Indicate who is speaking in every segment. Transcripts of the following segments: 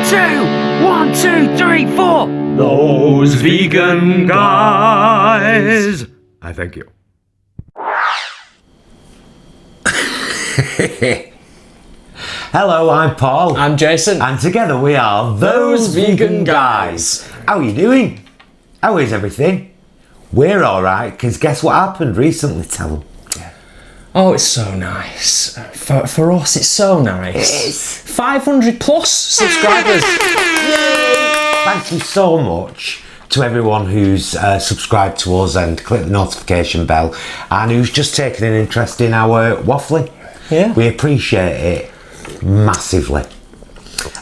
Speaker 1: 2, 1, 2, 3, 4.
Speaker 2: Those vegan guys. I thank you. Hello, I'm Paul.
Speaker 3: I'm Jason.
Speaker 2: And together we are Those Vegan Guys. How are you doing? How is everything? We're alright, because guess what happened recently? Tell them.
Speaker 3: Oh, it's so nice. For us, it's so nice.
Speaker 2: It is.
Speaker 3: 500 plus subscribers.
Speaker 2: Yay! Thank you so much to everyone who's subscribed to us and clicked the notification bell and who's just taken an interest in our waffling.
Speaker 3: Yeah.
Speaker 2: We appreciate it massively.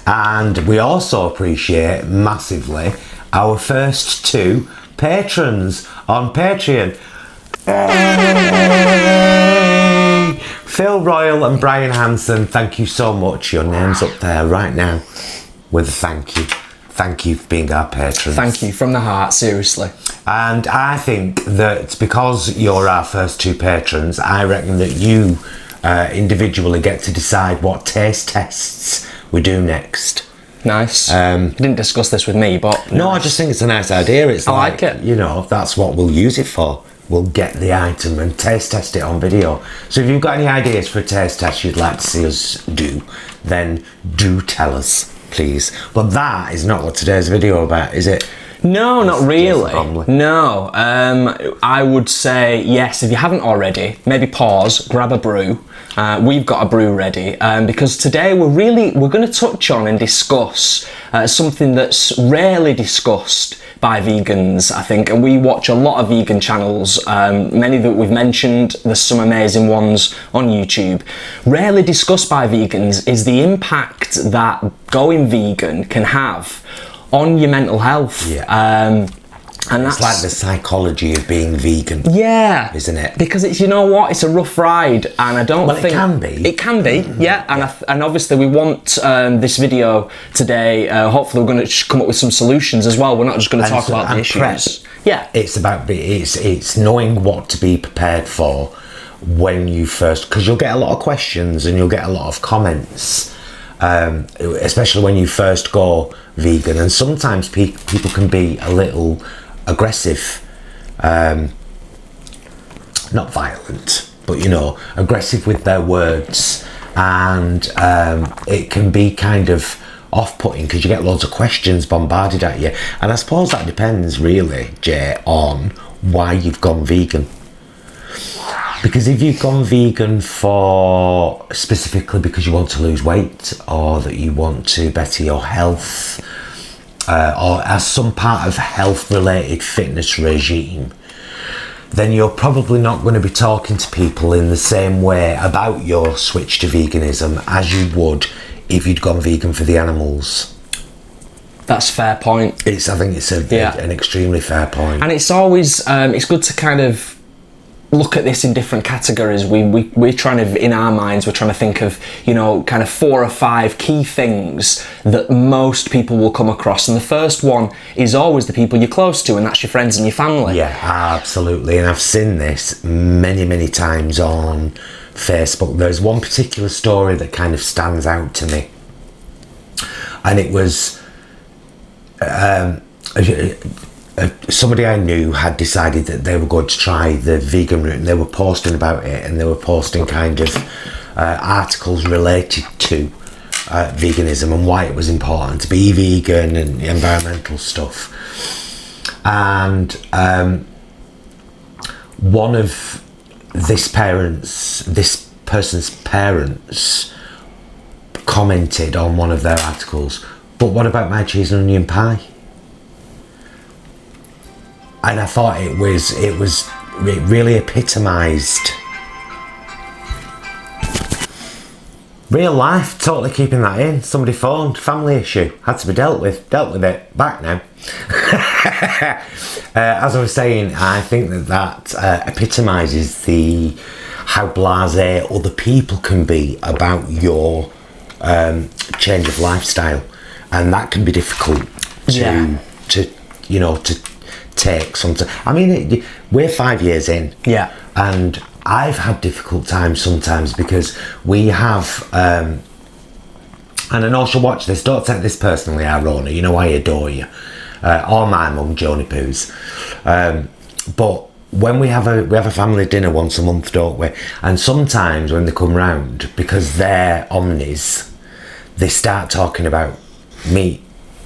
Speaker 2: And we also appreciate massively our first 2 patrons on Patreon. Hey! Phil Royle and Brian Hansen, thank you so much. Your name's up there right now with a thank you. Thank you for being our patrons.
Speaker 3: Thank you from the heart, seriously.
Speaker 2: And I think that because you're our first 2 patrons, I reckon that you individually get to decide what taste tests we do next.
Speaker 3: Nice. You didn't discuss this with me, but...
Speaker 2: No, I just think it's a nice idea. It's
Speaker 3: I like it.
Speaker 2: You know, that's what we'll use it for. We'll get the item and taste test it on video. So if you've got any ideas for a taste test you'd like to see us do, then do tell us, please. But that is not what today's video about, is it?
Speaker 3: No, not really. No. I would say, yes, if you haven't already, maybe pause, grab a brew. We've got a brew ready because today we're going to touch on and discuss something that's rarely discussed by vegans, I think, and we watch a lot of vegan channels, many that we've mentioned. There's some amazing ones on YouTube. Rarely discussed by vegans is the impact that going vegan can have on your mental health.
Speaker 2: Yeah.
Speaker 3: And
Speaker 2: it's like the psychology of being vegan.
Speaker 3: Yeah.
Speaker 2: Isn't it?
Speaker 3: Because it's, you know what, it's a rough ride, and I don't think...
Speaker 2: It can be.
Speaker 3: It can be, yeah. And obviously we want this video today, hopefully we're going to come up with some solutions as well. We're not just going to talk about the issues.
Speaker 2: Prep.
Speaker 3: Yeah.
Speaker 2: It's about, it's knowing what to be prepared for when you first... Because you'll get a lot of questions and you'll get a lot of comments, especially when you first go vegan. And sometimes people can be a little aggressive, not violent, but you know, aggressive with their words, and it can be kind of off-putting because you get loads of questions bombarded at you. And I suppose that depends really, Jay, on why you've gone vegan. Because if you've gone vegan for specifically because you want to lose weight, or that you want to better your health, or as some part of a health-related fitness regime, then you're probably not going to be talking to people in the same way about your switch to veganism as you would if you'd gone vegan for the animals.
Speaker 3: That's a fair point.
Speaker 2: I think it's an extremely fair point.
Speaker 3: And it's always, it's good to kind of look at this in different categories. We're trying to, in our minds, we're trying to think of, you know, kind of 4 or 5 key things that most people will come across. And the first one is always the people you're close to, and that's your friends and your family.
Speaker 2: Yeah, absolutely. And I've seen this many, many times on Facebook. There's one particular story that kind of stands out to me. And it was... somebody I knew had decided that they were going to try the vegan route, and they were posting about it, and they were posting kind of articles related to veganism and why it was important to be vegan and environmental stuff. And one of this person's parents commented on one of their articles, "But what about my cheese and onion pie?" And I thought it really epitomised real life, totally keeping that in. Somebody phoned, family issue, had to be dealt with it, back now. As I was saying, I think that epitomises how blasé other people can be about your change of lifestyle, and that can be difficult to take sometimes. I mean, we're 5 years in, and I've had difficult times sometimes because we have and I know she'll watch this, don't take this personally, Rona, you know I adore you, or my mum, Joni Poos, but when we have a family dinner once a month, don't we? And sometimes when they come round, because they're omnis, they start talking about meat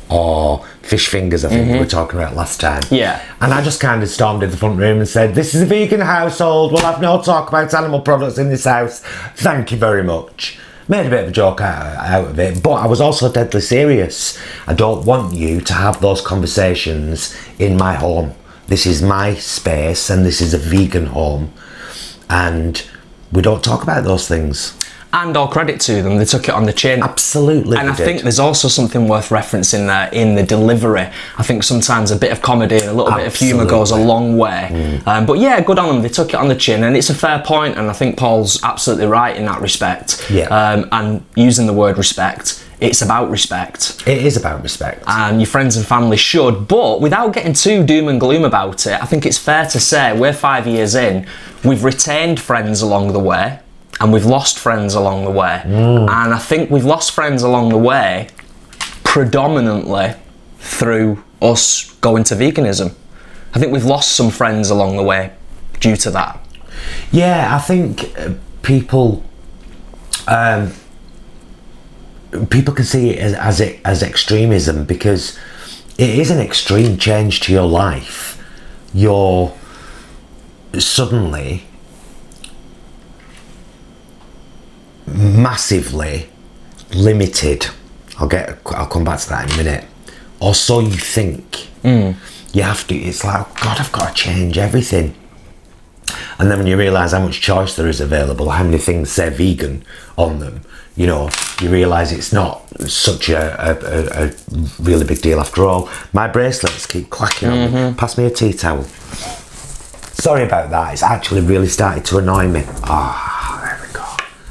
Speaker 2: or fish fingers, I think we were talking about last time.
Speaker 3: Yeah. And
Speaker 2: I just kind of stormed in the front room and said, this is a vegan household, we'll have no talk about animal products in this house, thank you very much. Made a bit of a joke out of it, but I was also deadly serious. I don't want you to have those conversations in my home. This is my space and this is a vegan home, and we don't talk about those things.
Speaker 3: And all credit to them, they took it on the chin.
Speaker 2: Absolutely.
Speaker 3: And I think there's also something worth referencing there in the delivery. I think sometimes a bit of comedy and a little bit of humour goes a long way. But yeah, good on them, they took it on the chin, and it's a fair point, and I think Paul's absolutely right in that respect.
Speaker 2: Yeah.
Speaker 3: And using the word respect, it's about respect.
Speaker 2: It is about respect.
Speaker 3: And your friends and family should, but without getting too doom and gloom about it, I think it's fair to say we're 5 years in, we've retained friends along the way, and we've lost friends along the way. And I think we've lost friends along the way predominantly through us going to veganism. I think we've lost some friends along the way due to that.
Speaker 2: Yeah, I think people can see it as extremism, because it is an extreme change to your life. You're suddenly massively limited. I'll come back to that in a minute. Or so you think. You have to. It's like, oh God, I've got to change everything. And then when you realise how much choice there is available, how many things say vegan on them, you know, you realise it's not such a really big deal after all. My bracelets keep clacking on me. Pass me a tea towel. Sorry about that. It's actually really started to annoy me. There we go.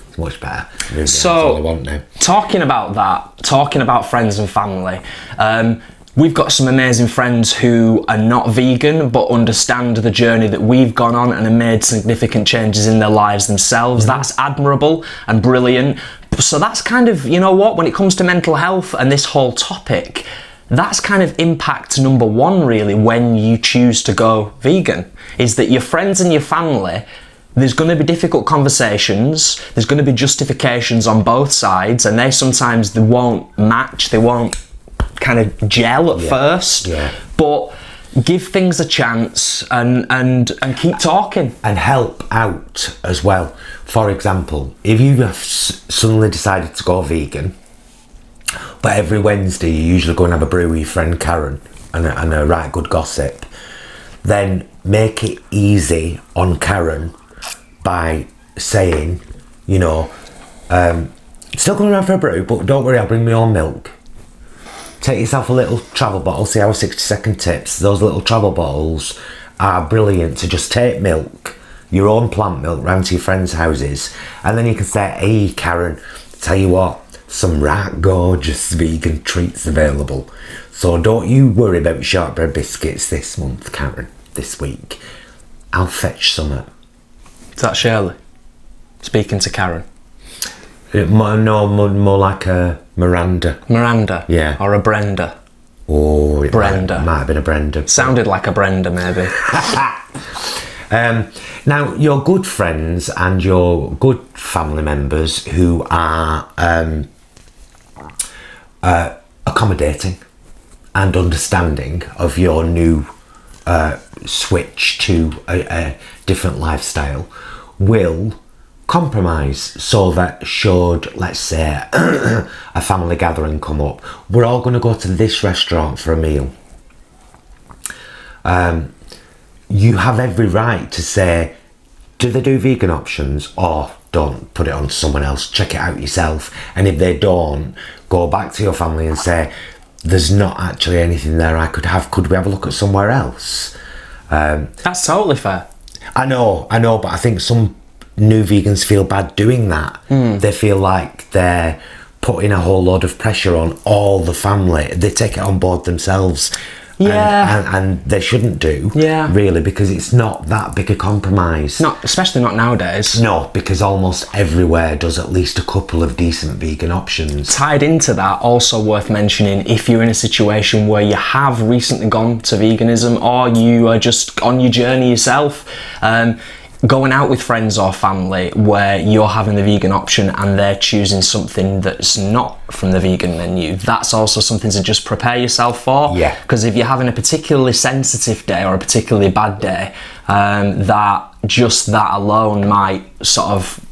Speaker 2: It's much better. Really,
Speaker 3: so,
Speaker 2: that's all I want now.
Speaker 3: Talking about that, talking about friends and family, we've got some amazing friends who are not vegan but understand the journey that we've gone on and have made significant changes in their lives themselves. That's admirable and brilliant. So that's kind of, you know what, when it comes to mental health and this whole topic, that's kind of impact number one really when you choose to go vegan, is that your friends and your family, there's going to be difficult conversations, there's going to be justifications on both sides, and they won't match, they won't kind of gel at first, but give things a chance and keep talking.
Speaker 2: And help out as well. For example, if you have suddenly decided to go vegan, but every Wednesday you usually go and have a brew with your friend Karen and a right good gossip, then make it easy on Karen by saying, you know, still going around for a brew, but don't worry, I'll bring my own milk. Take yourself a little travel bottle, see our 60-second tips. Those little travel bottles are brilliant to just take milk, your own plant milk, round to your friends' houses, and then you can say, hey Karen, tell you what, some right gorgeous vegan treats available. So don't you worry about shortbread biscuits this month, Karen, this week. I'll fetch some.
Speaker 3: Is that Shirley speaking to Karen?
Speaker 2: More like a Miranda.
Speaker 3: Miranda?
Speaker 2: Yeah.
Speaker 3: Or a Brenda?
Speaker 2: Oh, it
Speaker 3: Brenda.
Speaker 2: Might have been a Brenda.
Speaker 3: Sounded like a Brenda, maybe.
Speaker 2: Now, your good friends and your good family members who are accommodating and understanding of your new switch to a different lifestyle will compromise, so that should, let's say, a family gathering come up, we're all going to go to this restaurant for a meal. You have every right to say, do they do vegan options, or don't, put it on to someone else, check it out yourself. And if they don't, go back to your family and say, there's not actually anything there I could have, could we have a look at somewhere else?
Speaker 3: That's totally fair.
Speaker 2: I know, but I think some new vegans feel bad doing that. They feel like they're putting a whole load of pressure on all the family. They take it on board themselves.
Speaker 3: Yeah.
Speaker 2: And they shouldn't do.
Speaker 3: Yeah.
Speaker 2: Really, because it's not that big a compromise.
Speaker 3: Especially not nowadays.
Speaker 2: No, because almost everywhere does at least a couple of decent vegan options.
Speaker 3: Tied into that, also worth mentioning, if you're in a situation where you have recently gone to veganism or you are just on your journey yourself, going out with friends or family where you're having the vegan option and they're choosing something that's not from the vegan menu, that's also something to just prepare yourself for.
Speaker 2: Yeah.
Speaker 3: Because if you're having a particularly sensitive day or a particularly bad day, that alone might sort of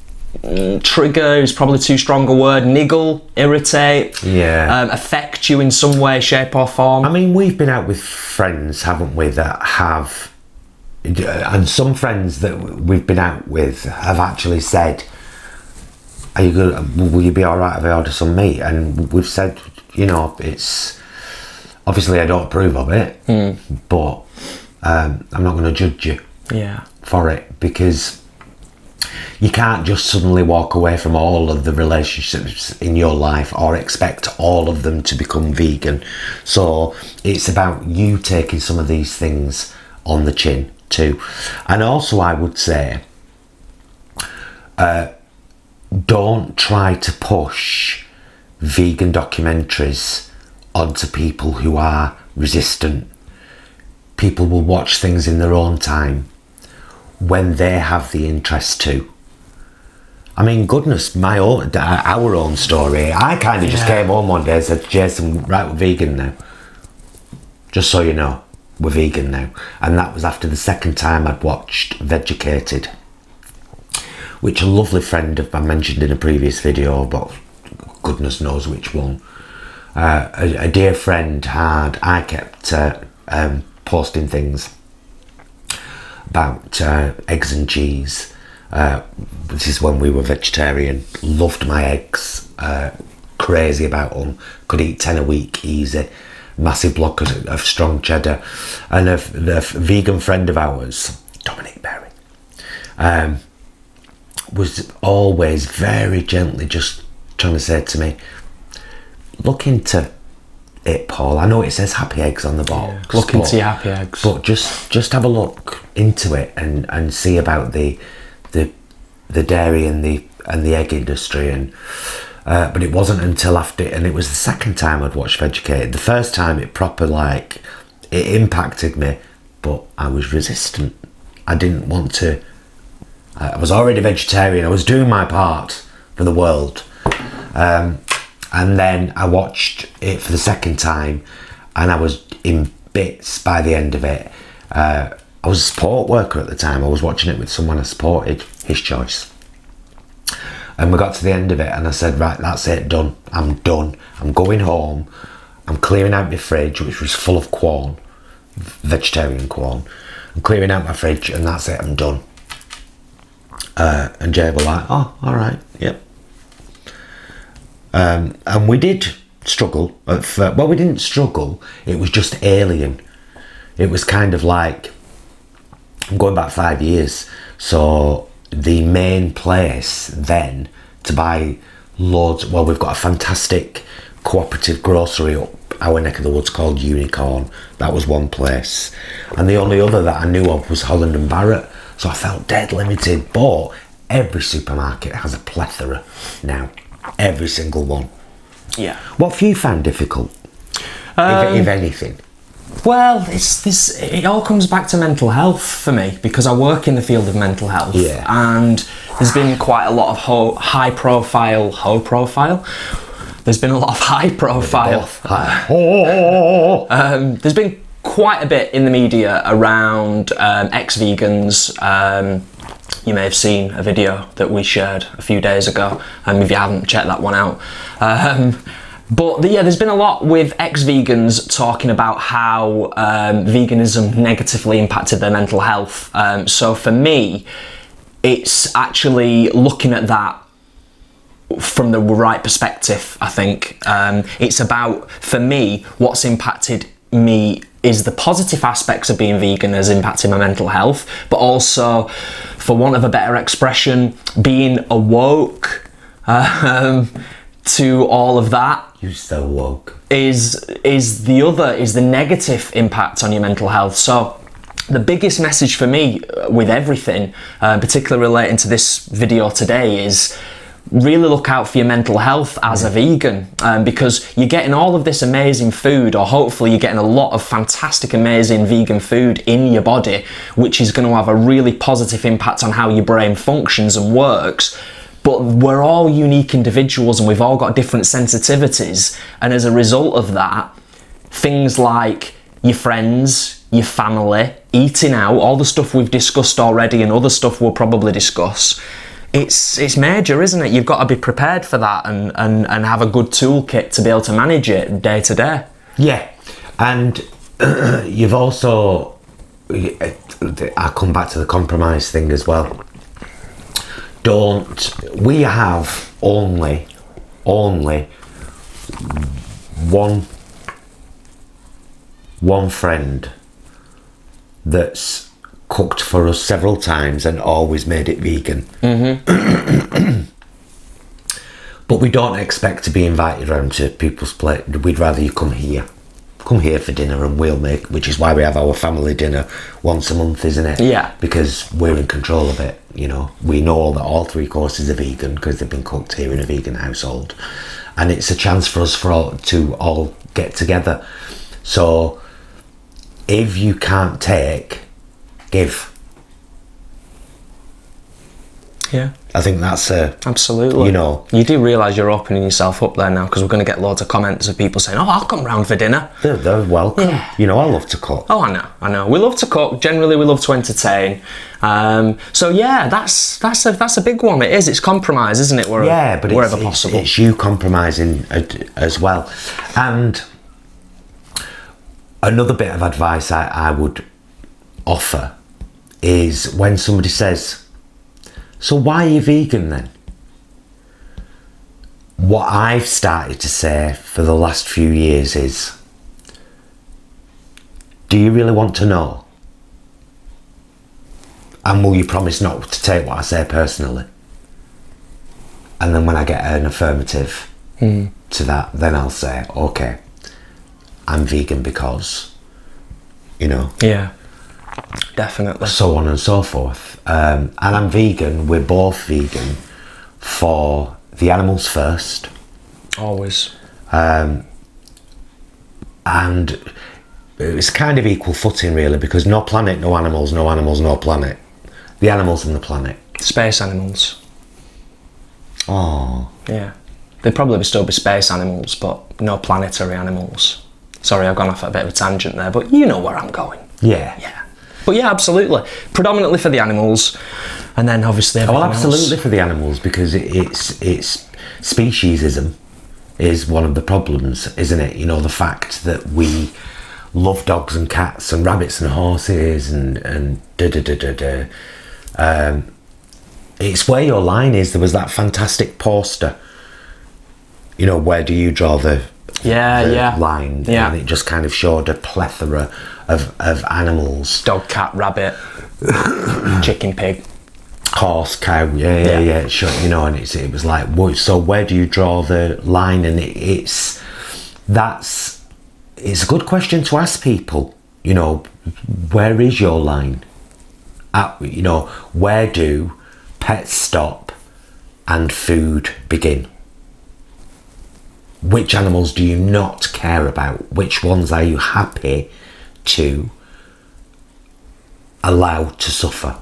Speaker 3: trigger is probably too strong a word, niggle, irritate, affect you in some way, shape or form.
Speaker 2: I mean, we've been out with friends, haven't we, that have, and some friends that we've been out with have actually said, will you be alright if I order some meat? And we've said, it's, obviously I don't approve of it, but I'm not going to judge you for it, because you can't just suddenly walk away from all of the relationships in your life or expect all of them to become vegan. So it's about you taking some of these things on the chin too. And also I would say, don't try to push vegan documentaries onto people who are resistant. People will watch things in their own time when they have the interest to. I mean, goodness, our own story. I kind of just came home one day and said to Jason, right, we're vegan now. Just so you know, we're vegan now. And that was after the second time I'd watched Vegucated, which a lovely friend I mentioned in a previous video, but goodness knows which one. A dear friend I kept posting things about eggs and cheese. This is when we were vegetarian. Loved my eggs, crazy about them. Could eat 10 a week easy. Massive block of strong cheddar. And a vegan friend of ours, Dominic Berry, was always very gently just trying to say to me, look into it, Paul. I know it says happy eggs on the box.
Speaker 3: Look into your happy eggs.
Speaker 2: But just have a look into it and see about the dairy and the egg industry. And but it wasn't until after, and it was the second time I'd watched Vegucated. The first time it it impacted me, but I was resistant. I didn't want to. I was already vegetarian. I was doing my part for the world. And then I watched it for the second time and I was in bits by the end of it. I was a support worker at the time. I was watching it with someone I supported, his choice. And we got to the end of it and I said, right, that's it, done. I'm done. I'm going home. I'm clearing out my fridge, which was full of corn, vegetarian corn. I'm clearing out my fridge and that's it, I'm done. And Jay were like, oh, all right, yep. And we did struggle. Well, we didn't struggle. It was just alien. It was kind of like, I'm going back 5 years. So the main place then to buy loads, well, we've got a fantastic cooperative grocery up our neck of the woods called Unicorn. That was one place. And the only other that I knew of was Holland and Barrett. So I felt dead limited. But every supermarket has a plethora now. Every single one.
Speaker 3: Yeah.
Speaker 2: What have you found difficult, if anything?
Speaker 3: Well, it all comes back to mental health for me, because I work in the field of mental health.
Speaker 2: Yeah.
Speaker 3: And there's been quite a lot of high profile. There's been a lot of high profile. There's been quite a bit in the media around ex-vegans. You may have seen a video that we shared a few days ago, if you haven't, check that one out. But there's been a lot with ex-vegans talking about how veganism negatively impacted their mental health. So for me, it's actually looking at that from the right perspective, I think. It's about, for me, what's impacted me is the positive aspects of being vegan has impacted my mental health, but also, for want of a better expression, being awoke to all of that
Speaker 2: You so woke.
Speaker 3: Is the negative impact on your mental health. So the biggest message for me with everything, particularly relating to this video today, is really look out for your mental health as a vegan, because you're getting all of this amazing food, or hopefully you're getting a lot of fantastic, amazing vegan food in your body, which is going to have a really positive impact on how your brain functions and works. But we're all unique individuals and we've all got different sensitivities, and as a result of that, things like your friends, your family, eating out, all the stuff we've discussed already and other stuff we'll probably discuss, it's major, isn't it? You've got to be prepared for that and have a good toolkit to be able to manage it day to day.
Speaker 2: Yeah, and you've also, I come back to the compromise thing as well. We have only one friend that's cooked for us several times and always made it vegan. Mm-hmm. But we don't expect to be invited around to people's plate. We'd rather you come here for dinner and we'll make, which is why we have our family dinner once a month, isn't it?
Speaker 3: Yeah.
Speaker 2: Because we're in control of it, you know. We know that all 3 courses are vegan because they've been cooked here in a vegan household. And it's a chance for us to all get together. So if you can't take, give.
Speaker 3: Yeah.
Speaker 2: I think that's
Speaker 3: absolutely.
Speaker 2: You know,
Speaker 3: you do realise you're opening yourself up there now, because we're going to get loads of comments of people saying, "Oh, I'll come round for dinner."
Speaker 2: They're welcome. Yeah. You know, I love to cook.
Speaker 3: Oh, I know. We love to cook. Generally, we love to entertain. So yeah, that's a big one. It is. It's compromise, isn't it? Wherever possible.
Speaker 2: It's you compromising as well. And another bit of advice I would offer is when somebody says, "So why are you vegan then?" What I've started to say for the last few years is, do you really want to know? And will you promise not to take what I say personally? And then when I get an affirmative to that, then I'll say, okay, I'm vegan because, you know.
Speaker 3: Yeah. Definitely.
Speaker 2: So on and so forth. And I'm vegan, we're both vegan for the animals first.
Speaker 3: Always.
Speaker 2: And it's kind of equal footing really, because no planet, no animals, no animals, no planet. The animals and the planet.
Speaker 3: Space animals.
Speaker 2: Oh.
Speaker 3: Yeah. They'd probably still be space animals, but no planetary animals. Sorry, I've gone off at a bit of a tangent there, but you know where I'm going.
Speaker 2: Yeah.
Speaker 3: Yeah. But yeah, absolutely. Predominantly for the animals, and then obviously everything else.
Speaker 2: Absolutely for the animals, because it's speciesism is one of the problems, isn't it? You know, the fact that we love dogs and cats and rabbits and horses and it's where your line is. There was that fantastic poster, you know, where do you draw the line?
Speaker 3: Yeah.
Speaker 2: And it just kind of showed a plethora of animals.
Speaker 3: Dog, cat, rabbit, chicken, pig,
Speaker 2: horse, cow, yeah. Sure, you know, and it was like, so where do you draw the line? And it's a good question to ask people. You know, where is your line? You know, where do pets stop and food begin? Which animals do you not care about? Which ones are you happy to allow to suffer?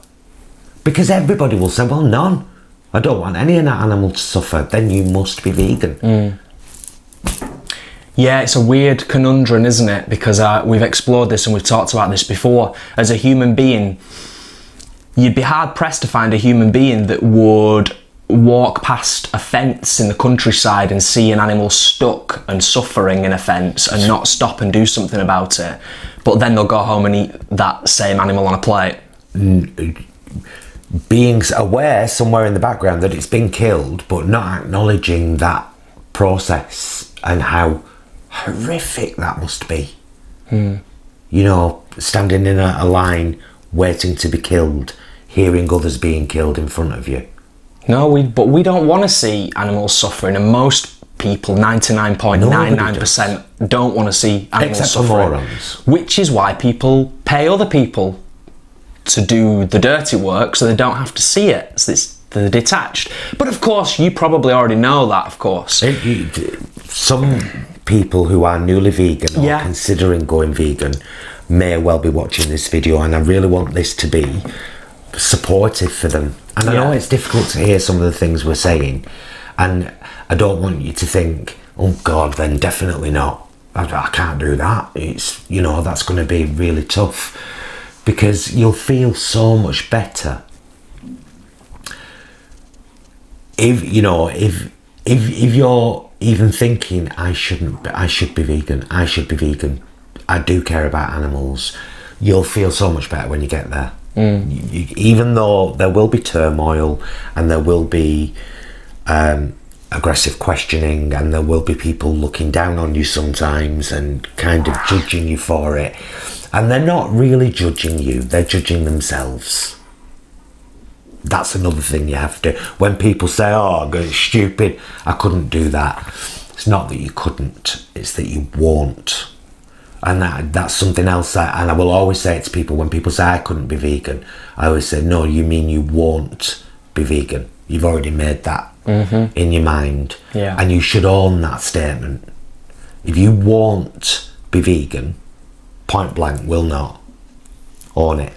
Speaker 2: Because everybody will say, well, none. I don't want any of that animal to suffer. Then you must be vegan.
Speaker 3: Yeah, it's a weird conundrum, isn't it? Because we've explored this and we've talked about this before. As a human being, you'd be hard pressed to find a human being that would walk past a fence in the countryside and see an animal stuck and suffering in a fence and not stop and do something about it. But then they'll go home and eat that same animal on a plate.
Speaker 2: Being aware somewhere in the background that it's been killed, but not acknowledging that process and how horrific that must be. You know, standing in a line waiting to be killed, hearing others being killed in front of you.
Speaker 3: No, but we don't want to see animals suffering, and most people, 99.99%, don't want to see animals
Speaker 2: Except for
Speaker 3: suffering.
Speaker 2: morons.
Speaker 3: Which is why people pay other people to do the dirty work so they don't have to see it. So they're detached. But of course, you probably already know that, of course.
Speaker 2: Some people who are newly vegan or
Speaker 3: Yeah.
Speaker 2: considering going vegan may well be watching this video, and I really want this to be supportive for them. And I know it's difficult to hear some of the things we're saying, and I don't want you to think, oh God, then definitely not. I can't do that. It's, you know, that's going to be really tough, because you'll feel so much better if you're even thinking, I should be vegan, I do care about animals. You'll feel so much better when you get there. Even though there will be turmoil, and there will be aggressive questioning, and there will be people looking down on you sometimes and kind of judging you for it, and they're not really judging you, they're judging themselves. That's another thing you have to. When people say, oh, it's stupid, I couldn't do that, it's not that you couldn't, it's that you won't. And that's something else and I will always say it to people. When people say I couldn't be vegan, I always say, no, you mean you won't be vegan. You've already made that in your mind.
Speaker 3: Yeah.
Speaker 2: And you should own that statement. If you won't be vegan, point blank, will not. Own it.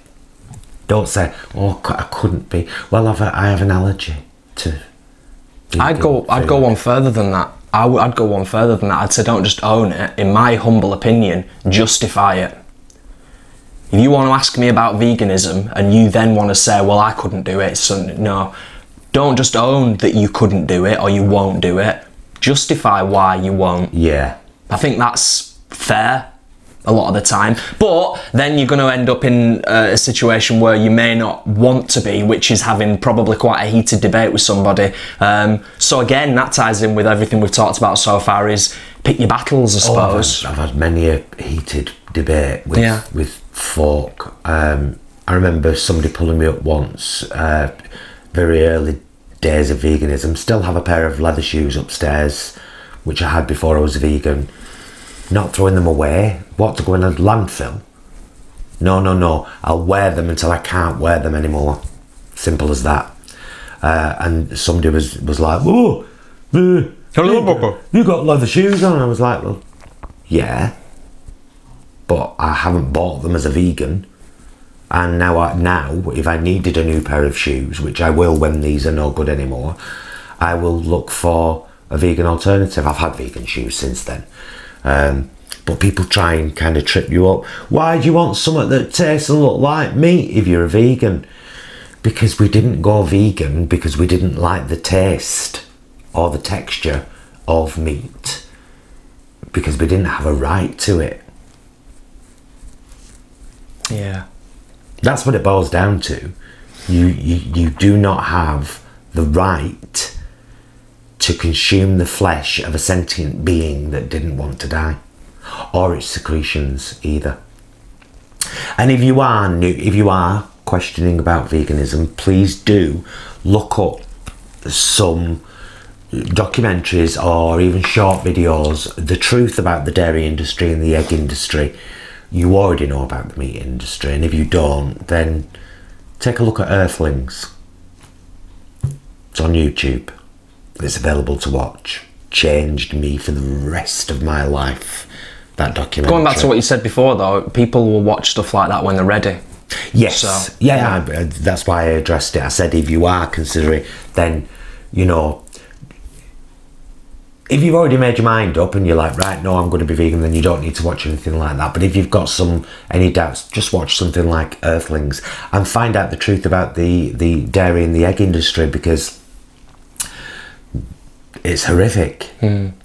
Speaker 2: Don't say, oh, I couldn't be. Well, I have an allergy to vegan
Speaker 3: I'd go one further than that. I'd go one further than that. I'd say don't just own it. In my humble opinion, justify it. If you want to ask me about veganism and you then want to say, well, I couldn't do it, so no. Don't just own that you couldn't do it or you won't do it. Justify why you won't.
Speaker 2: Yeah.
Speaker 3: I think that's fair a lot of the time. But then you're going to end up in a situation where you may not want to be, which is having probably quite a heated debate with somebody. So again, that ties in with everything we've talked about so far, is pick your battles, I suppose.
Speaker 2: I've had many a heated debate with folk. I remember somebody pulling me up once, very early days of veganism. Still have a pair of leather shoes upstairs, which I had before I was a vegan. Not throwing them away. What, to go in a landfill? No. I'll wear them until I can't wear them anymore. Simple as that. And somebody was like, oh,
Speaker 3: Hello, Papa.
Speaker 2: you got leather shoes on? And I was like, well, yeah, but I haven't bought them as a vegan. And now, if I needed a new pair of shoes, which I will when these are no good anymore, I will look for a vegan alternative. I've had vegan shoes since then. But people try and kind of trip you up. Why do you want something that tastes a lot like meat if you're a vegan? Because we didn't go vegan because we didn't like the taste or the texture of meat, because we didn't have a right to it.
Speaker 3: Yeah.
Speaker 2: That's what it boils down to. You do not have the right to consume the flesh of a sentient being that didn't want to die, or its secretions either. And if you are questioning about veganism, please do look up some documentaries or even short videos, the truth about the dairy industry and the egg industry. You already know about the meat industry, and if you don't, then take a look at Earthlings. It's on YouTube. It's available to watch. Changed me for the rest of my life, that documentary.
Speaker 3: Going back to what you said before, though, people will watch stuff like that when they're ready.
Speaker 2: Yes.
Speaker 3: So,
Speaker 2: That's why I addressed it. I said if you are considering, then, you know, if you've already made your mind up and you're like, right, no, I'm going to be vegan, then you don't need to watch anything like that. But if you've got any doubts, just watch something like Earthlings and find out the truth about the dairy and the egg industry, because it's horrific.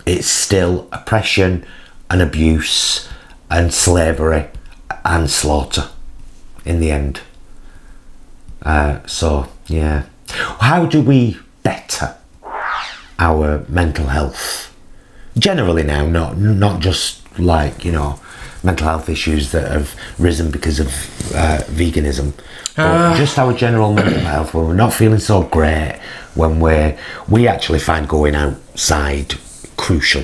Speaker 2: It's still oppression and abuse and slavery and slaughter in the end. So yeah, how do we better our mental health generally now, not just like, you know, mental health issues that have risen because of veganism, but just our general mental health, when we're not feeling so great, when we actually find going outside crucial?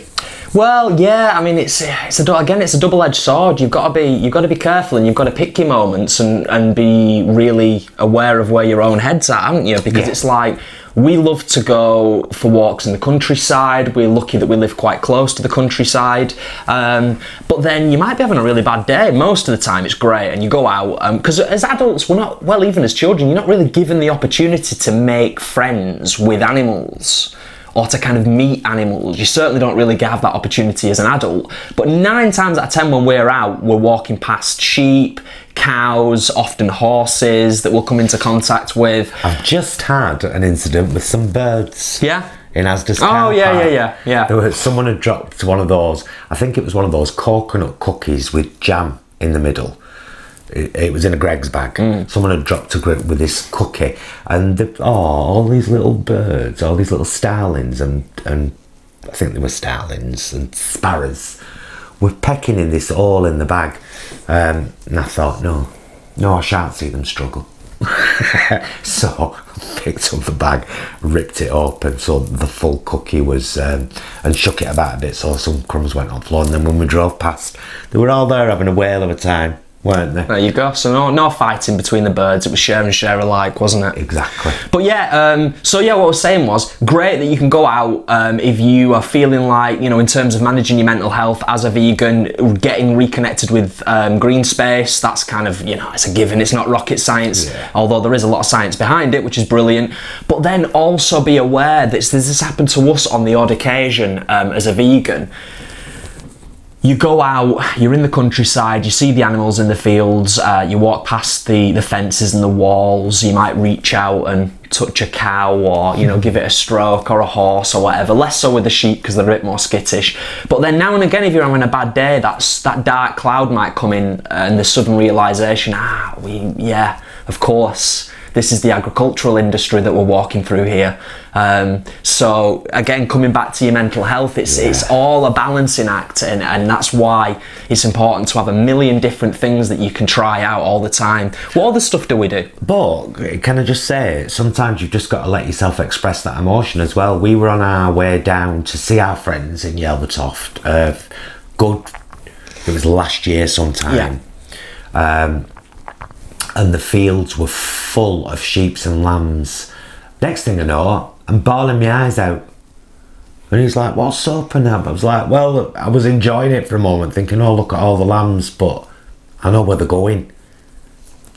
Speaker 3: Well, yeah, I mean, it's a double-edged sword. You've got to be careful, and you've got to pick your moments and be really aware of where your own head's at, haven't you? Because it's like, we love to go for walks in the countryside. We're lucky that we live quite close to the countryside. But then you might be having a really bad day. Most of the time it's great, and you go out, because as adults, even as children, you're not really given the opportunity to make friends with animals, or to kind of meet animals. You certainly don't really have that opportunity as an adult. But 9 times out of 10 when we're out, we're walking past sheep, cows, often horses that we'll come into contact with.
Speaker 2: I've just had an incident with some birds.
Speaker 3: Yeah?
Speaker 2: In Asda's
Speaker 3: Oh,
Speaker 2: car
Speaker 3: yeah.
Speaker 2: Someone had dropped one of those, I think it was one of those coconut cookies with jam in the middle. It was in a Greg's bag. Someone had dropped a grip with this cookie, and all these little birds, all these little starlings, and I think they were starlings and sparrows, were pecking in this all in the bag. And I thought, no, I shan't see them struggle. So I picked up the bag, ripped it open, so the full cookie was, and shook it about a bit, so some crumbs went on the floor. And then when we drove past, they were all there having a whale of a time, weren't they?
Speaker 3: There you go. So no fighting between the birds. It was share and share alike, wasn't it?
Speaker 2: Exactly.
Speaker 3: But yeah, what I was saying was, great that you can go out if you are feeling like, in terms of managing your mental health as a vegan, getting reconnected with green space. That's kind of, it's a given. It's not rocket science, although there is a lot of science behind it, which is brilliant. But then also be aware that this has happened to us on the odd occasion as a vegan. You go out, you're in the countryside, you see the animals in the fields, you walk past the fences and the walls, you might reach out and touch a cow, or give it a stroke, or a horse or whatever. Less so with the sheep because they're a bit more skittish. But then now and again, if you're having a bad day, that dark cloud might come in, and the sudden realisation, of course, this is the agricultural industry that we're walking through here. So again, coming back to your mental health, it's all a balancing act, and that's why it's important to have a million different things that you can try out all the time. What other stuff do we do? But
Speaker 2: can I just say, sometimes you've just got to let yourself express that emotion as well. We were on our way down to see our friends in Yelvertoft. It was last year sometime. And the fields were full of sheep and lambs. Next thing I know, I'm bawling my eyes out. And he's like, what's up? And I was like, well, I was enjoying it for a moment, thinking, oh, look at all the lambs, but I know where they're going.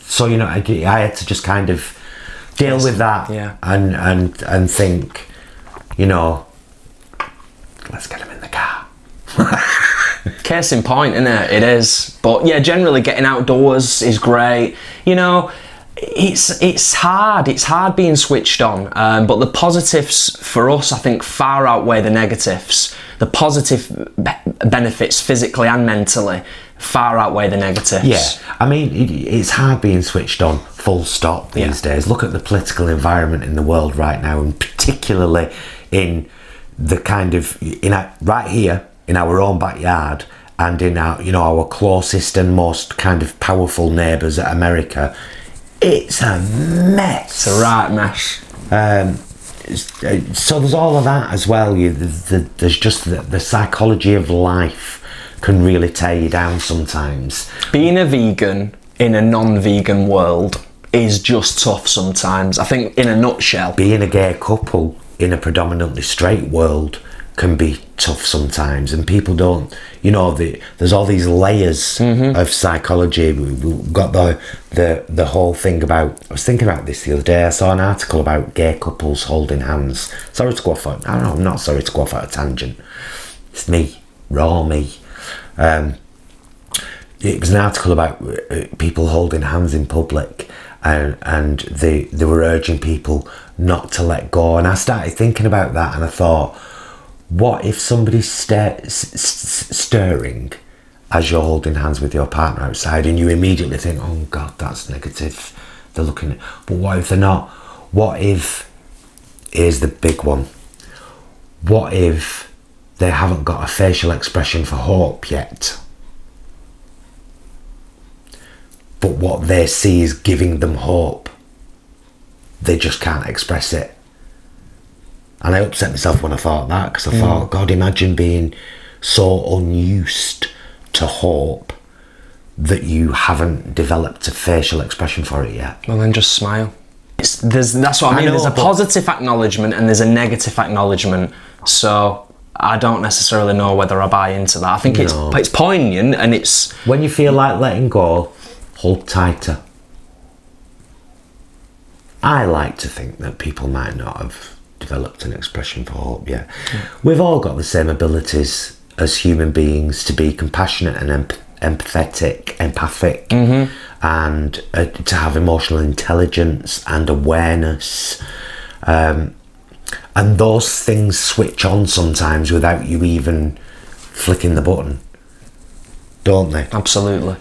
Speaker 2: So, I had to just kind of deal with that and think, let's get them in the car.
Speaker 3: Case in point, isn't it? It is. But yeah, generally getting outdoors is great. It's hard. It's hard being switched on. But the positives for us, I think, far outweigh the negatives. The positive benefits physically and mentally far outweigh the negatives.
Speaker 2: Yeah, I mean, it's hard being switched on, full stop, these days. Look at the political environment in the world right now, and particularly in the kind of, right here, in our own backyard, and in our closest and most kind of powerful neighbours at America. It's a mess.
Speaker 3: It's a right mess.
Speaker 2: So there's all of that as well. There's just the psychology of life can really tear you down sometimes.
Speaker 3: Being a vegan in a non-vegan world is just tough sometimes. I think, in a nutshell.
Speaker 2: Being a gay couple in a predominantly straight world can be tough sometimes, and people don't, there's all these layers of psychology. We've got the whole thing about, I was thinking about this the other day, I saw an article about gay couples holding hands. I'm not sorry to go off at a tangent. It's me, raw me. It was an article about people holding hands in public, and they were urging people not to let go, and I started thinking about that, and I thought, what if somebody's stirring as you're holding hands with your partner outside, and you immediately think, oh God, that's negative, they're looking at, but what if they're not? What if, here's the big one, what if they haven't got a facial expression for hope yet, but what they see is giving them hope, they just can't express it? And I upset myself when I thought that, because I thought, God, imagine being so unused to hope that you haven't developed a facial expression for it yet.
Speaker 3: Well, then just smile. That's what I mean. There's a positive acknowledgement and there's a negative acknowledgement. So I don't necessarily know whether I buy into that. I think it's poignant, and it's...
Speaker 2: When you feel like letting go, hold tighter. I like to think that people might not have developed an expression for hope yet. We've all got the same abilities as human beings to be compassionate and empathic, and to have emotional intelligence and awareness. And those things switch on sometimes without you even flicking the button, don't they?
Speaker 3: Absolutely.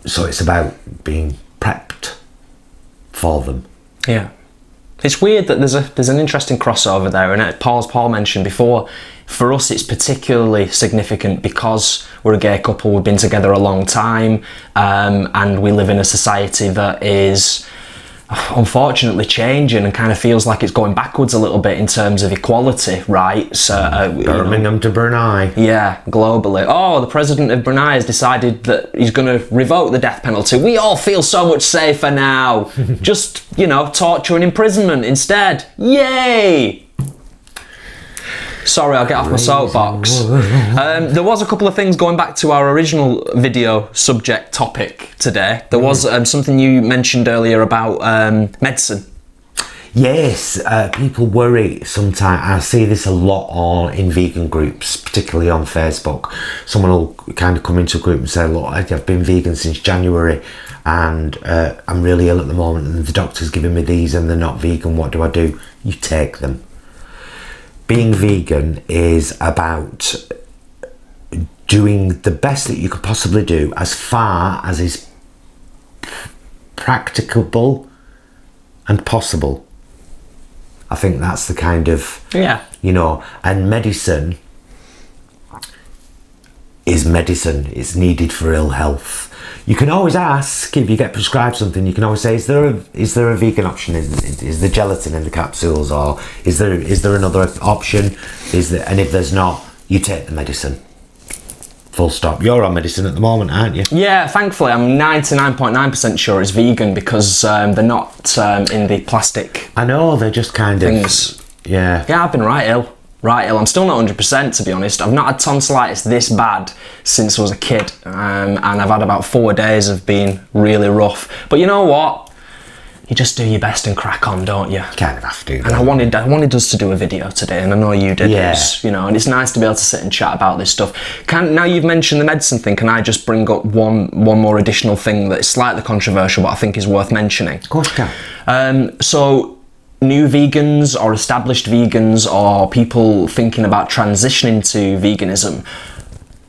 Speaker 2: So it's about being prepped for them.
Speaker 3: Yeah. It's weird that there's an interesting crossover there, and Paul mentioned before, for us it's particularly significant because we're a gay couple, we've been together a long time, and we live in a society that is unfortunately changing and kind of feels like it's going backwards a little bit in terms of equality, right? So,
Speaker 2: Birmingham to Brunei.
Speaker 3: Yeah, globally. Oh, the president of Brunei has decided that he's going to revoke the death penalty. We all feel so much safer now. Just, torture and imprisonment instead. Yay! Sorry, I'll get off my soapbox. There was a couple of things going back to our original video subject topic today. There was something you mentioned earlier about medicine.
Speaker 2: Yes, people worry sometimes. I see this a lot in vegan groups, particularly on Facebook. Someone will kind of come into a group and say, look, I've been vegan since January and I'm really ill at the moment and the doctor's giving me these and they're not vegan. What do? You take them. Being vegan is about doing the best that you could possibly do as far as is practicable and possible. I think that's the kind of, and medicine is medicine. It's needed for ill health. You can always ask, if you get prescribed something, you can always say, is there a vegan option? Is there gelatin in the capsules, or is there another option? And if there's not, you take the medicine. Full stop. You're on medicine at the moment, aren't you?
Speaker 3: Yeah, thankfully I'm 99.9% sure it's vegan because they're not in the plastic.
Speaker 2: I know, they're just kind
Speaker 3: things.
Speaker 2: Yeah,
Speaker 3: I've been right ill. I'm still not 100% to be honest. I've not had tonsillitis this bad since I was a kid, and I've had about 4 days of being really rough. But you know what? You just do your best and crack on, don't you?
Speaker 2: Kind of have to.
Speaker 3: And I wanted us to do a video today, and I know you did.
Speaker 2: Yeah.
Speaker 3: And it's nice to be able to sit and chat about this stuff. Now you've mentioned the medicine thing, can I just bring up one more additional thing that is slightly controversial, but I think is worth mentioning?
Speaker 2: Of course you can.
Speaker 3: So new vegans or established vegans or people thinking about transitioning to veganism,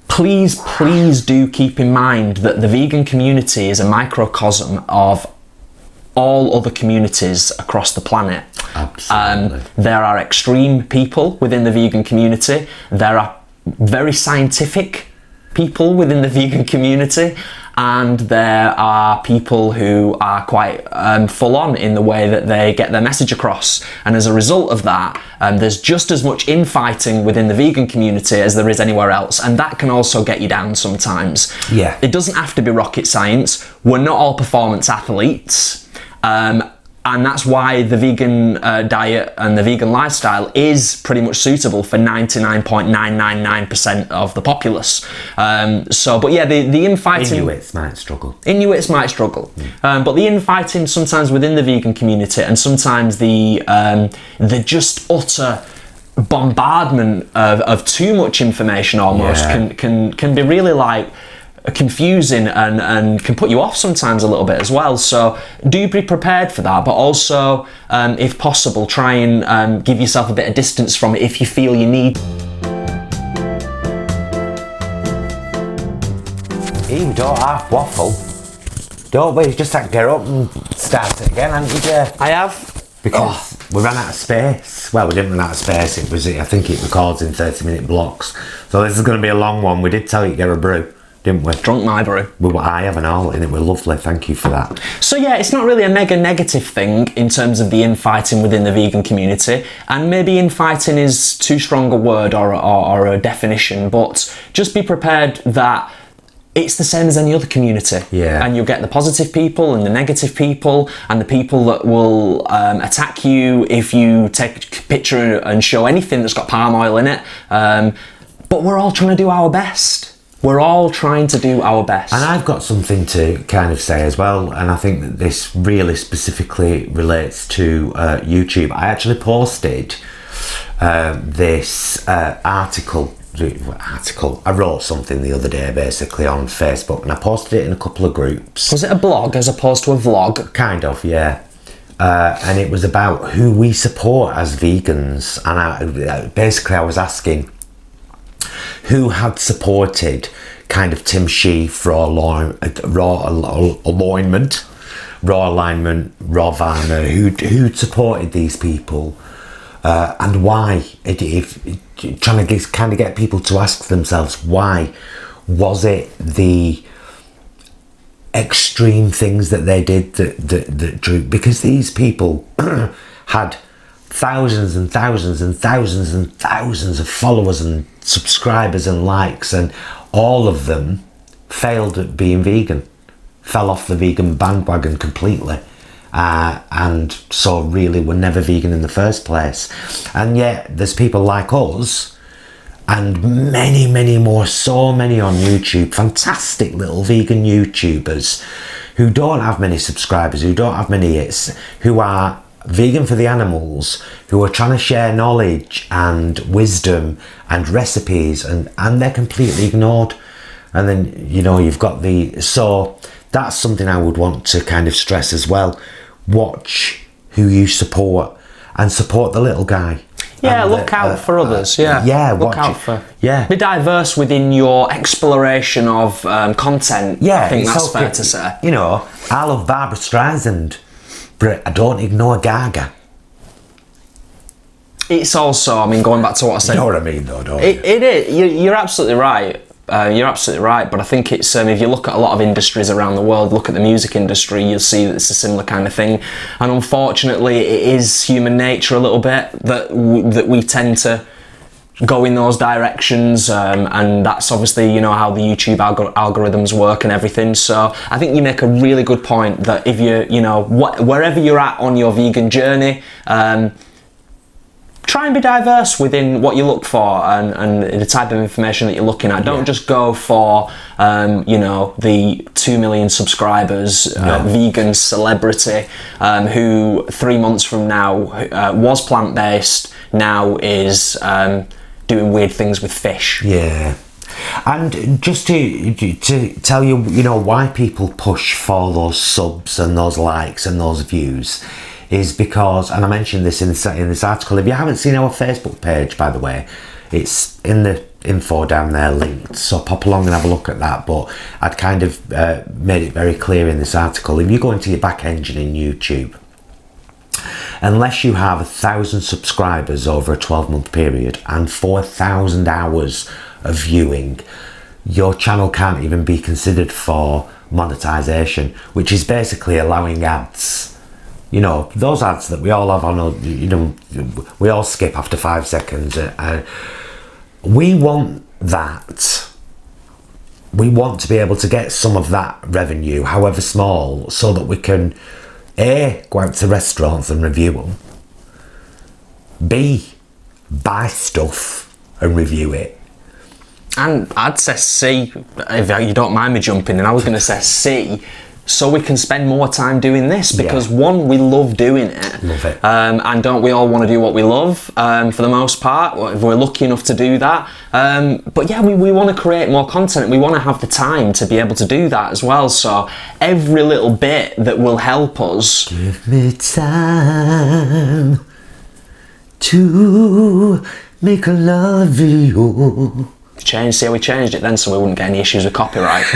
Speaker 3: please do keep in mind that the vegan community is a microcosm of all other communities across the planet.
Speaker 2: Absolutely.
Speaker 3: There are extreme people within the vegan community. There are very scientific people within the vegan community, and there are people who are quite full on in the way that they get their message across. And as a result of that, there's just as much infighting within the vegan community as there is anywhere else, and that can also get you down sometimes.
Speaker 2: Yeah.
Speaker 3: It doesn't have to be rocket science. We're not all performance athletes. And that's why the vegan diet and the vegan lifestyle is pretty much suitable for 99.999% of the populace. But yeah, the infighting...
Speaker 2: Inuits might struggle.
Speaker 3: But the infighting sometimes within the vegan community, and sometimes the just utter bombardment of too much information almost can be really like confusing and can put you off sometimes a little bit as well. So do be prepared for that, but also if possible try and give yourself a bit of distance from it if you feel you need.
Speaker 2: You don't half waffle, don't we? You just have to get up and start it again, haven't you, Jay?
Speaker 3: I have,
Speaker 2: because we ran out of space. Well, we didn't run out of space. I think it records in 30-minute blocks, so this is going to be a long one. We did tell you to get a brew. didn't we?
Speaker 3: Drunk my brew.
Speaker 2: I have an all, and it was lovely. Thank you for that.
Speaker 3: So yeah, it's not really a mega negative thing in terms of the infighting within the vegan community, and maybe infighting is too strong a word or a definition, but just be prepared that it's the same as any other community.
Speaker 2: Yeah.
Speaker 3: And you'll get the positive people and the negative people and the people that will attack you if you take a picture and show anything that's got palm oil in it. But we're all trying to do our best. We're all trying to do our best.
Speaker 2: And I've got something to kind of say as well, and I think that this really specifically relates to YouTube. I actually posted this article. I wrote something the other day basically on Facebook, and I posted it in a couple of groups.
Speaker 3: Was it a blog as opposed to a vlog?
Speaker 2: Kind of, yeah. And it was about who we support as vegans, and I was asking who had supported kind of Tim Sheaf, raw alignment, raw Varner, who'd supported these people, and why. Trying to kind of get people to ask themselves, why was it the extreme things that they did that drew? Because these people had thousands and thousands and thousands and thousands of followers and subscribers and likes, and all of them failed at being vegan, fell off the vegan bandwagon completely, and so really were never vegan in the first place. And yet there's people like us and many more, so many on YouTube, fantastic little vegan YouTubers who don't have many subscribers, who don't have many hits, who are vegan for the animals, who are trying to share knowledge and wisdom and recipes, and they're completely ignored. And then, you've got so that's something I would want to kind of stress as well. Watch who you support, and support the little guy.
Speaker 3: Yeah, and look out for others. Yeah, look out for.
Speaker 2: Yeah,
Speaker 3: be diverse within your exploration of content.
Speaker 2: Yeah,
Speaker 3: I think that's fair to say.
Speaker 2: I love Barbara Streisand, but I don't ignore Gaga.
Speaker 3: It's also, going back to what I said.
Speaker 2: You know what I mean, though, don't you?
Speaker 3: It is. You're absolutely right. You're absolutely right, but I think it's if you look at a lot of industries around the world, look at the music industry, you'll see that it's a similar kind of thing. And unfortunately, it is human nature a little bit that we tend to go in those directions, and that's obviously how the YouTube algorithms work and everything. So I think you make a really good point that if wherever you're at on your vegan journey, try and be diverse within what you look for and the type of information that you're looking at. Don't just go for the 2 million subscribers vegan celebrity who 3 months from now was plant-based, now is doing weird things with fish.
Speaker 2: Yeah. And just to tell you, why people push for those subs and those likes and those views is because, and I mentioned this in this article, if you haven't seen our Facebook page, by the way, it's in the info down there linked, so pop along and have a look at that. But I'd kind of made it very clear in this article, if you go into your back engine in YouTube, unless you have 1,000 subscribers over a 12-month period and 4,000 hours of viewing, your channel can't even be considered for monetization, which is basically allowing ads. Those ads that we all have on, we all skip after 5 seconds. We want that. We want to be able to get some of that revenue, however small, so that we can A, go out to restaurants and review them, B, buy stuff and review it.
Speaker 3: And I'd say C, if you don't mind me jumping in, I was going to say C, so we can spend more time doing this, because one, we love doing it.
Speaker 2: Love it.
Speaker 3: And don't we all want to do what we love, for the most part, if we're lucky enough to do that. But yeah, we want to create more content. We want to have the time to be able to do that as well. So every little bit that will help us.
Speaker 2: Give me time to make a love of you.
Speaker 3: See how we changed it then, so we wouldn't get any issues with copyright.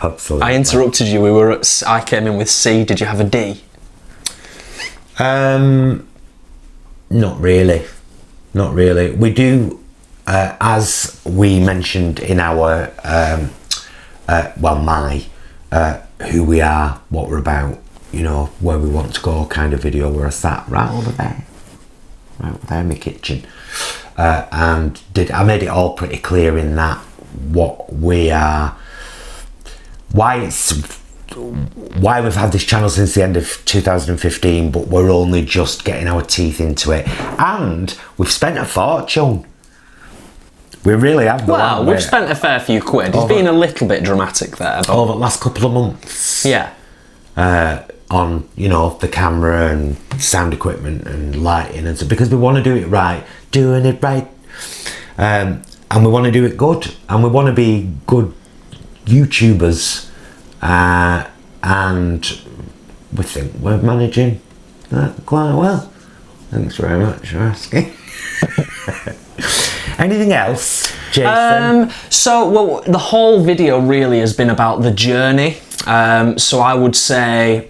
Speaker 2: Absolutely.
Speaker 3: I interrupted you. I came in with C. Did you have a D?
Speaker 2: Not really. We do as we mentioned in our, who we are, what we're about, you know, where we want to go kind of video, where I sat right over there in my kitchen, and I made it all pretty clear in that what we are, why we've had this channel since the end of 2015, but we're only just getting our teeth into it, and we've spent a fortune. We really have.
Speaker 3: Well, we've spent a fair few quid. It's been a little bit dramatic there, but
Speaker 2: over the last couple of months.
Speaker 3: Yeah.
Speaker 2: On, you know, the camera and sound equipment and lighting and so, because we want to do it right, and we want to do it good, and we want to be good YouTubers, and we think we're managing that quite well. Thanks very much for asking. Anything else, Jason?
Speaker 3: So the whole video really has been about the journey. So I would say,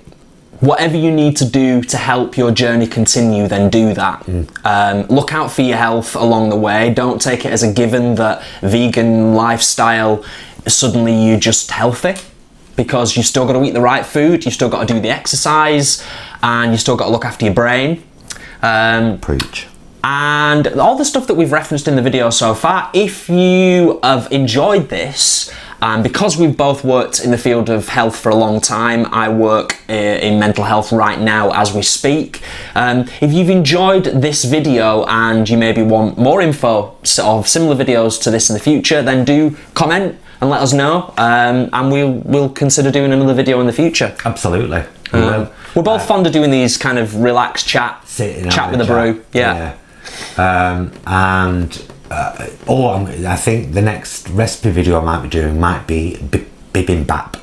Speaker 3: whatever you need to do to help your journey continue, then do that. Look out for your health along the way. Don't take it as a given that vegan lifestyle, suddenly you're just healthy, because you still got to eat the right food, you still got to do the exercise, and you still got to look after your brain.
Speaker 2: Preach.
Speaker 3: And all the stuff that we've referenced in the video so far, if you have enjoyed this, because we've both worked in the field of health for a long time, I work in mental health right now as we speak. If you've enjoyed this video and you maybe want more info of similar videos to this in the future, then do comment and let us know, and we'll consider doing another video in the future.
Speaker 2: Absolutely.
Speaker 3: We're both fond of doing these kind of relaxed chat with a brew. Yeah. I think the next recipe video I might be doing might be bibimbap.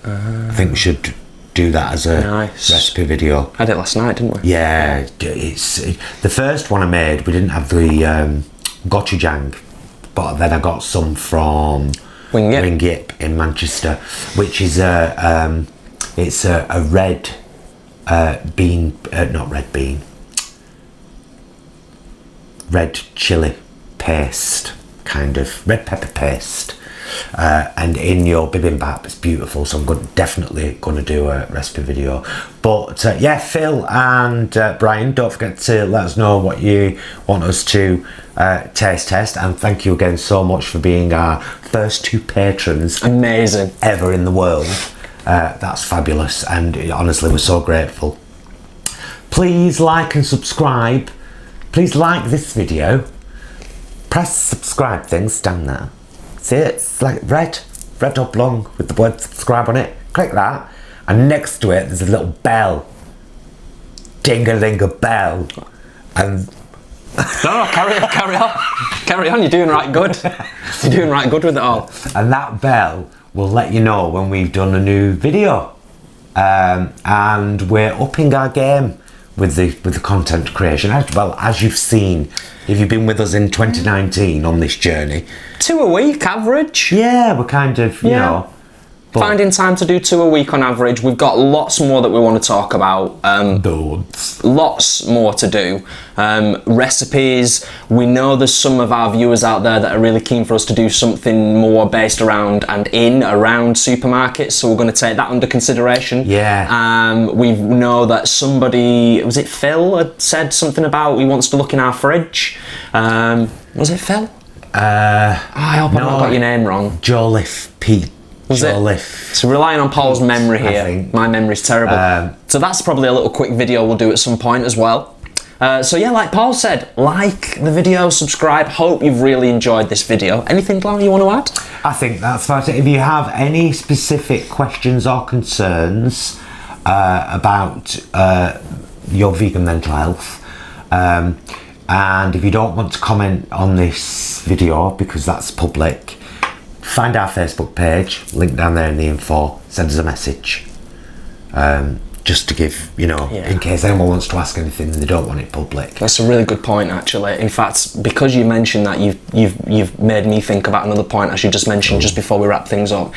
Speaker 3: I think we should do that as a recipe video. I did it last night, didn't we?
Speaker 2: Yeah, the first one I made, we didn't have the gochujang, but then I got some from Wingip in Manchester, which is it's a red bean, not red bean, red chili paste, kind of red pepper paste, and in your bibimbap. It's beautiful, so I'm definitely going to do a recipe video. But yeah, Phil and Brian, don't forget to let us know what you want us to taste test, and thank you again so much for being our first 2 patrons,
Speaker 3: amazing,
Speaker 2: ever in the world. That's fabulous, and honestly we're so grateful. Please like and subscribe. Please like this video. Press subscribe things down there. See it? It's like red oblong with the word subscribe on it. Click that, and next to it there's a little bell. Ding-a-ling-a bell. And
Speaker 3: no, carry on. You're doing right good. You're doing right good with it all.
Speaker 2: And that bell will let you know when we've done a new video. And we're upping our game with the content creation. Well, as you've seen, if you've been with us in 2019 on this journey.
Speaker 3: 2 a week average.
Speaker 2: Yeah, we're kind of, you know.
Speaker 3: Finding time to do 2 a week on average. We've got lots more that we want to talk about. Lots more to do. Recipes. We know there's some of our viewers out there that are really keen for us to do something more based around around supermarkets, so we're going to take that under consideration.
Speaker 2: Yeah.
Speaker 3: We know that somebody, was it Phil, had said something about he wants to look in our fridge. Was it Phil? I hope I not got your name wrong.
Speaker 2: Jolliffe Pete.
Speaker 3: Was it? So relying on Paul's memory here. My memory's terrible. So that's probably a little quick video we'll do at some point as well. So yeah, like Paul said, like the video, subscribe. Hope you've really enjoyed this video. Anything, Glenn, you want to add?
Speaker 2: I think that's about it. If you have any specific questions or concerns about your vegan mental health, and if you don't want to comment on this video because that's public, find our Facebook page, link down there in the info, send us a message. Just to give, in case anyone wants to ask anything and they don't want it public.
Speaker 3: That's a really good point, actually. In fact, because you mentioned that, you've made me think about another point I should just mention just before we wrap things up.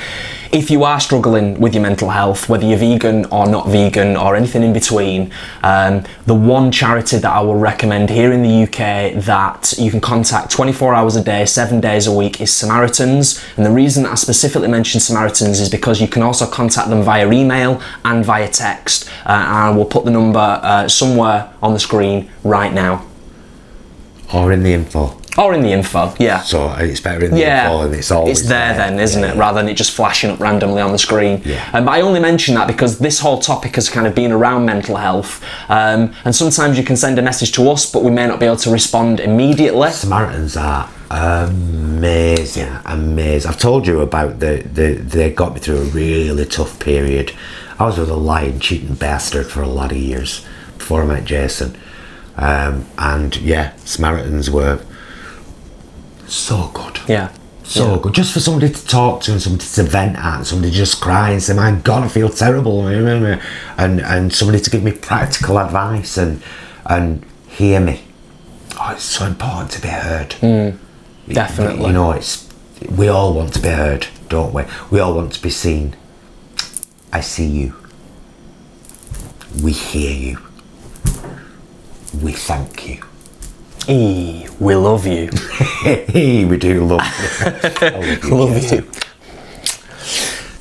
Speaker 3: if you are struggling with your mental health, whether you're vegan or not vegan or anything in between, the one charity that I will recommend here in the UK that you can contact 24 hours a day, 7 days a week is Samaritans. And the reason that I specifically mention Samaritans is because you can also contact them via email and via text. And I will put the number somewhere on the screen right now.
Speaker 2: Or in the info.
Speaker 3: Or in the info, yeah.
Speaker 2: So it's better in the info, and it's always
Speaker 3: it's there then, isn't it? Rather than it just flashing up randomly on the screen.
Speaker 2: Yeah.
Speaker 3: But I only mention that because this whole topic has kind of been around mental health, and sometimes you can send a message to us, but we may not be able to respond immediately.
Speaker 2: Samaritans are amazing, amazing. I've told you about they got me through a really tough period. I was with a lying, cheating bastard for a lot of years before I met Jason, and yeah, Samaritans were so good.
Speaker 3: Yeah.
Speaker 2: So good. Just for somebody to talk to and somebody to vent at and somebody to just cry and say, my God, I feel terrible. And somebody to give me practical advice and hear me. Oh, it's so important to be heard.
Speaker 3: Definitely.
Speaker 2: You know, we all want to be heard, don't we? We all want to be seen. I see you. We hear you. We thank you.
Speaker 3: We love you.
Speaker 2: We do love you. I love you.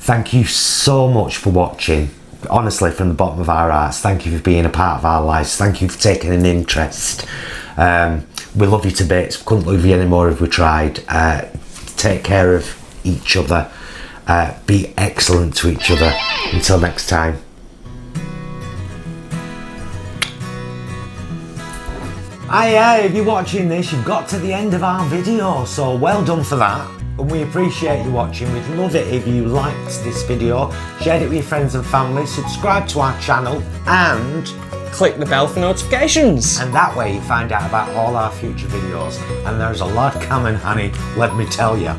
Speaker 2: Thank you so much for watching. Honestly, from the bottom of our hearts, thank you for being a part of our lives. Thank you for taking an interest. We love you to bits. We couldn't love you anymore if we tried. Take care of each other. Be excellent to each other. Until next time. If you're watching this, you've got to the end of our video, so well done for that. And we appreciate you watching. We'd love it if you liked this video, shared it with your friends and family, subscribe to our channel, and
Speaker 3: click the bell for notifications.
Speaker 2: And that way you find out about all our future videos. And there's a lot coming, honey, let me tell you.